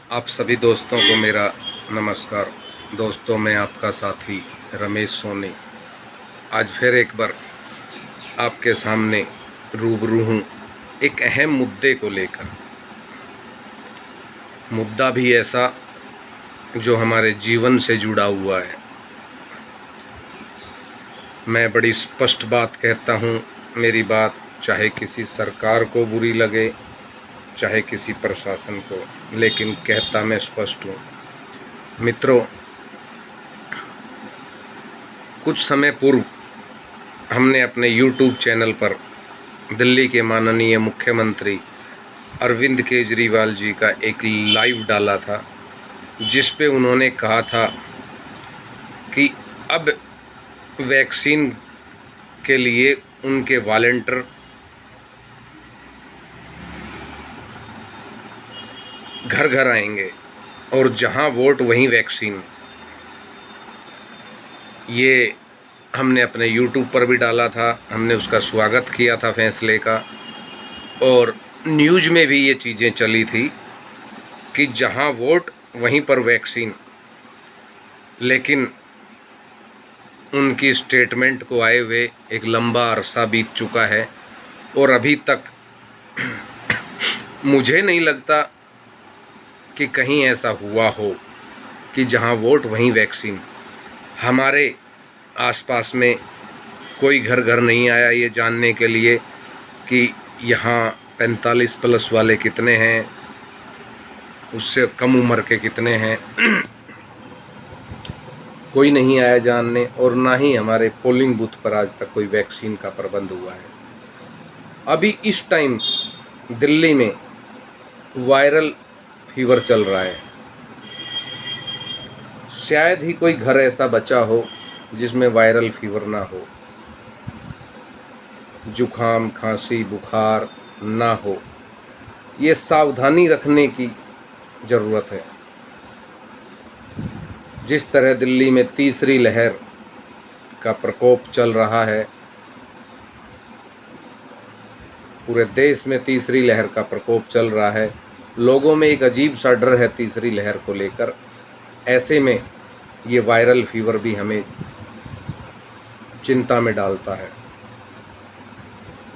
आप सभी दोस्तों को मेरा नमस्कार। दोस्तों, मैं आपका साथी रमेश सोनी आज फिर एक बार आपके सामने रूबरू हूँ एक अहम मुद्दे को लेकर। मुद्दा भी ऐसा जो हमारे जीवन से जुड़ा हुआ है। मैं बड़ी स्पष्ट बात कहता हूँ। मेरी बात चाहे किसी सरकार को बुरी लगे, चाहे किसी प्रशासन को, लेकिन कहता मैं स्पष्ट हूँ। मित्रों, कुछ समय पूर्व हमने अपने YouTube चैनल पर दिल्ली के माननीय मुख्यमंत्री अरविंद केजरीवाल जी का एक लाइव डाला था, जिस पे उन्होंने कहा था कि अब वैक्सीन के लिए उनके वॉलंटियर घर घर आएंगे और जहां वोट वहीं वैक्सीन। ये हमने अपने YouTube पर भी डाला था। हमने उसका स्वागत किया था फैसले का, और न्यूज़ में भी ये चीज़ें चली थी कि जहां वोट वहीं पर वैक्सीन। लेकिन उनकी स्टेटमेंट को आए हुए एक लंबा अरसा बीत चुका है और अभी तक मुझे नहीं लगता कि कहीं ऐसा हुआ हो कि जहां वोट वहीं वैक्सीन। हमारे आसपास में कोई घर घर नहीं आया ये जानने के लिए कि यहाँ 45 प्लस वाले कितने हैं, उससे कम उम्र के कितने हैं। कोई नहीं आया जानने, और ना ही हमारे पोलिंग बूथ पर आज तक कोई वैक्सीन का प्रबंध हुआ है। अभी इस टाइम दिल्ली में वायरल फीवर चल रहा है। शायद ही कोई घर ऐसा बचा हो जिसमें वायरल फीवर ना हो, जुखाम, खांसी, बुखार ना हो। ये सावधानी रखने की ज़रूरत है। जिस तरह दिल्ली में तीसरी लहर का प्रकोप चल रहा है, पूरे देश में तीसरी लहर का प्रकोप चल रहा है। लोगों में एक अजीब सा डर है तीसरी लहर को लेकर। ऐसे में ये वायरल फीवर भी हमें चिंता में डालता है।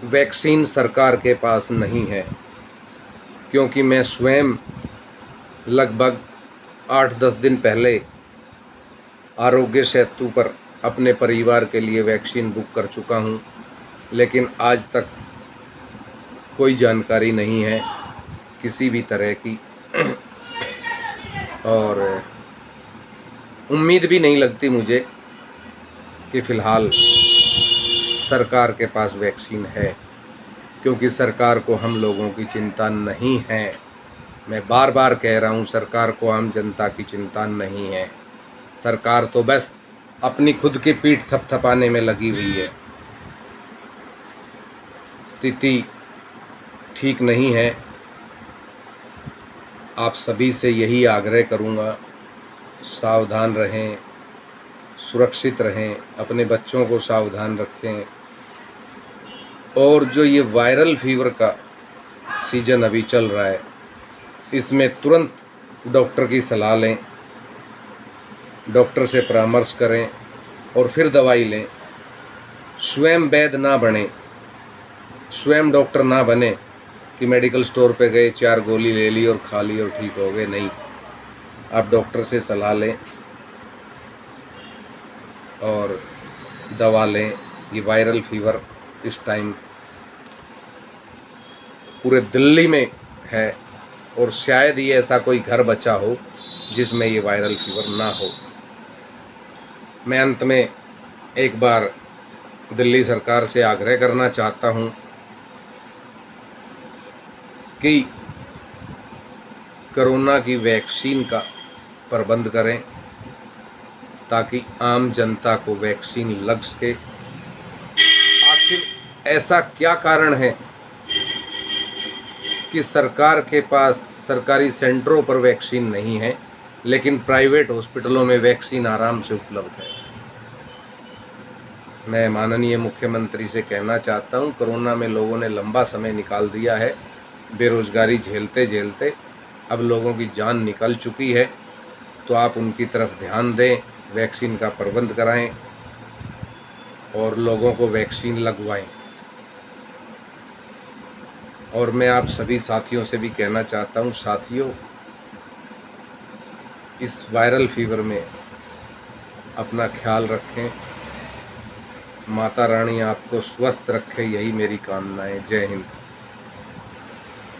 वैक्सीन सरकार के पास नहीं है, क्योंकि मैं स्वयं लगभग 8-10 दिन पहले आरोग्य सेतु पर अपने परिवार के लिए वैक्सीन बुक कर चुका हूं, लेकिन आज तक कोई जानकारी नहीं है किसी भी तरह की, और उम्मीद भी नहीं लगती मुझे कि फ़िलहाल सरकार के पास वैक्सीन है, क्योंकि सरकार को हम लोगों की चिंता नहीं है। मैं बार बार कह रहा हूँ, सरकार को आम जनता की चिंता नहीं है। सरकार तो बस अपनी खुद की पीठ थपथपाने में लगी हुई है। स्थिति ठीक नहीं है। आप सभी से यही आग्रह करूँगा, सावधान रहें, सुरक्षित रहें, अपने बच्चों को सावधान रखें। और जो ये वायरल फीवर का सीज़न अभी चल रहा है, इसमें तुरंत डॉक्टर की सलाह लें, डॉक्टर से परामर्श करें और फिर दवाई लें। स्वयं वैद्य ना बने, स्वयं डॉक्टर ना बने कि मेडिकल स्टोर पे गए, 4 गोली ले ली और खा ली और ठीक हो गए। नहीं, आप डॉक्टर से सलाह लें और दवा लें। ये वायरल फीवर इस टाइम पूरे दिल्ली में है, और शायद ही ऐसा कोई घर बचा हो जिसमें ये वायरल फीवर ना हो। मैं अंत में एक बार दिल्ली सरकार से आग्रह करना चाहता हूँ कि कोरोना की वैक्सीन का प्रबंध करें, ताकि आम जनता को वैक्सीन लग सके। आखिर ऐसा क्या कारण है कि सरकार के पास सरकारी सेंटरों पर वैक्सीन नहीं है, लेकिन प्राइवेट हॉस्पिटलों में वैक्सीन आराम से उपलब्ध है। मैं माननीय मुख्यमंत्री से कहना चाहता हूं, कोरोना में लोगों ने लंबा समय निकाल दिया है बेरोजगारी झेलते झेलते, अब लोगों की जान निकल चुकी है, तो आप उनकी तरफ ध्यान दें, वैक्सीन का प्रबंध कराएं और लोगों को वैक्सीन लगवाएं। और मैं आप सभी साथियों से भी कहना चाहता हूं, साथियों, इस वायरल फीवर में अपना ख्याल रखें। माता रानी आपको स्वस्थ रखे, यही मेरी कामना है। जय हिंद।